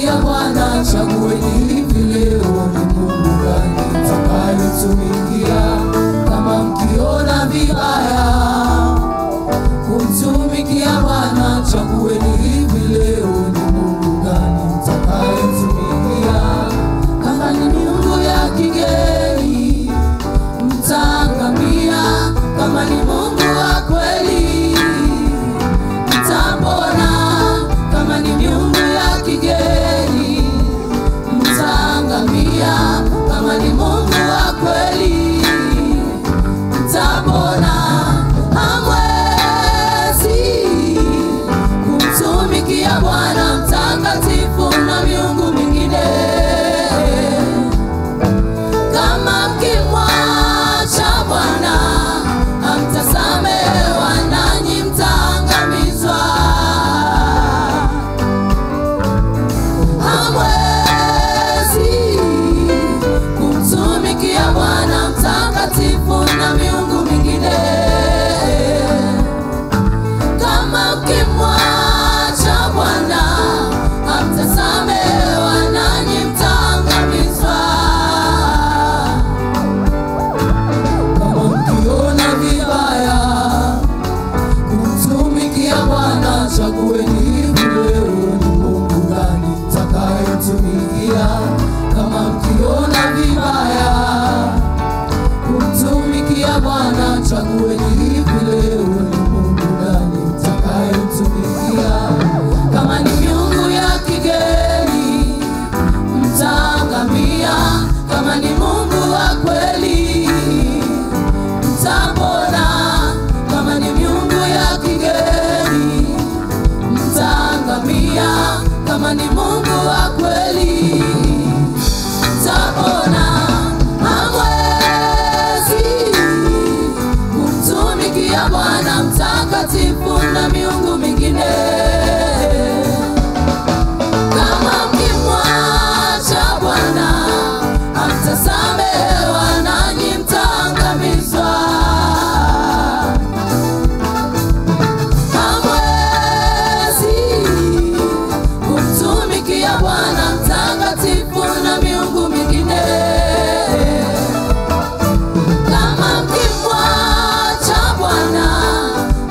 kumtumikia Bwana, chagueni hivi leo ni Mungu gani mtakayotumikia. Kama mkiona vibaya kumtumikia Bwana, chagueni hivi leo ni Mungu gani mtakayotumikia. Kama ni miungu ya kigeni mtaangamia, kama ni Mungu wa kweli mtapona. Kama ni miungu ya kigeni mtaangamia, kama ni Mungu wa kweli mtapona. Hamwezi kumtumikia Bwana mtakatifu na miungu mingine. Kama mkimwacha Bwana hamtasamehewa, nanyi mtaangamizwa. Hamwezi kumtumikia Bwana mtakatifu na miungu mingine. Kama mkimwacha Bwana hamtasamehewa, nanyi mtaangamizwa. Kama mkiona vibaya kumtumikia Bwana, chagueni hivi leo ni Mungu gani mtakayotumikia. Kama mkiona vibaya kumtumikia Bwana, chagueni hivi leo ni Mungu gani mtakayotumikia. Kama ni miungu ya kigeni mtaangamia, kama ni Mungu wa kweli mtapona. Kama ni miungu ya kigeni mtaangamia, kama ni Mungu wa kweli mtapona. Hamwezi kumtumikia Bwana mtakatifu na miungu mingine. Kama mkimwacha Bwana hamtasamehewa, nanyi mtaangamizwa. Hamwezi kumtumikia Bwana mtakatifu na miungu mingine. Kama mkimwacha Bwana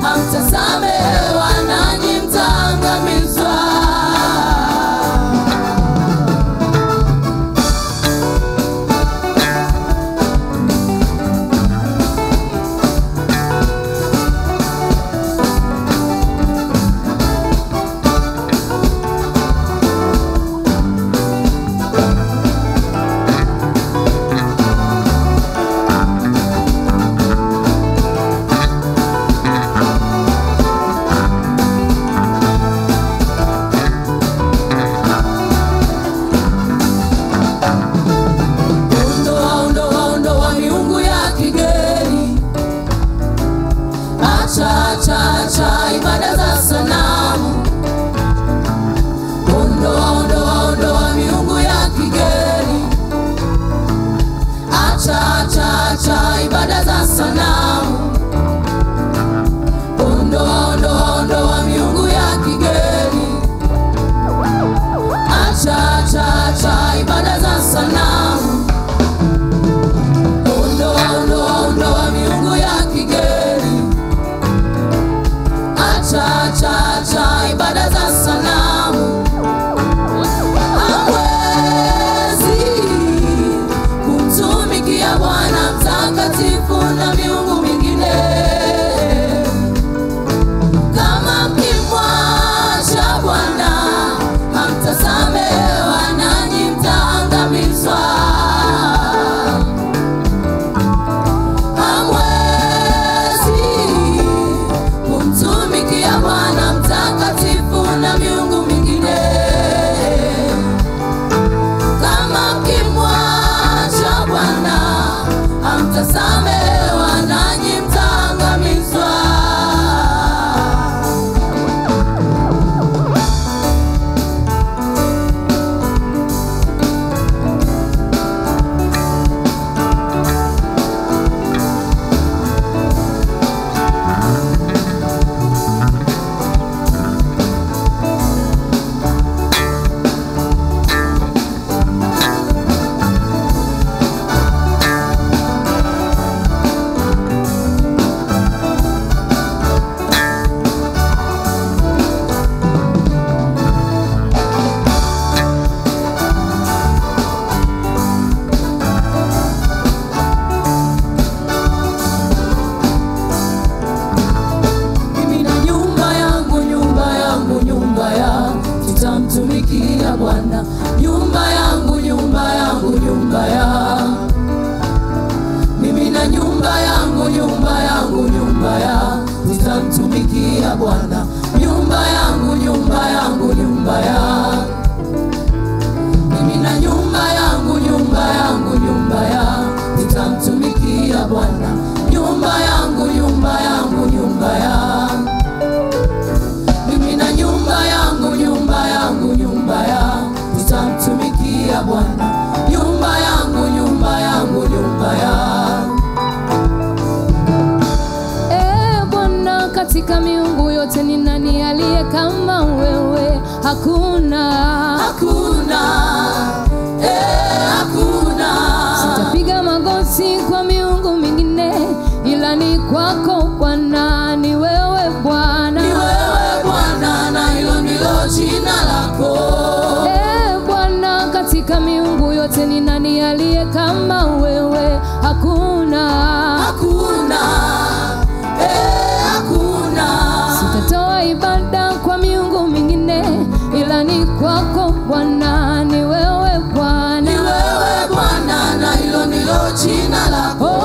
hamtasamehewa, nanyi mtaangamizwa. Ondoa miungu ya kigeni. Acha ibada za sanamu. Ondoa miungu ya kigeni. Acha ibada za sanamu. Ondoa miungu ya kigeni. Acha ibada za sanamu. Ondoa miungu ya kigeni. Acha ibada za sanamu. Hamwezi kumtumikia Bwana mtakatifu na miungu Bwana. Nyumba yangu, nyumba yangu, nyumba yangu. Mimi na nyumba yangu, nyumba yangu, nyumba yangu, nitamtumikia Bwana. Nyumba yangu, nyumba yangu, nyumba yangu. Mimi na nyumba yangu, nyumba yangu, nyumba yangu, nitamtumikia Bwana. Nyumba yangu, nyumba yangu, nyumba yangu. Bwana, katika miungu yote ni nani aliye kama wewe? Hakuna, hakuna, hakuna. Sitapiga magoti kwa miungu mingine, ila ni kwako Bwana. Ni wewe Bwana, ni wewe Bwana, na hilo ndilo jina lako. Bwana, katika miungu yote ni nani aliye kama wewe? Hakuna, hakuna, hakuna. Sitatoa ibada kwa miungu mingine, ila ni kwako Bwana. Ni wewe Bwana, ni wewe Bwana, na hilo ndilo jina lako.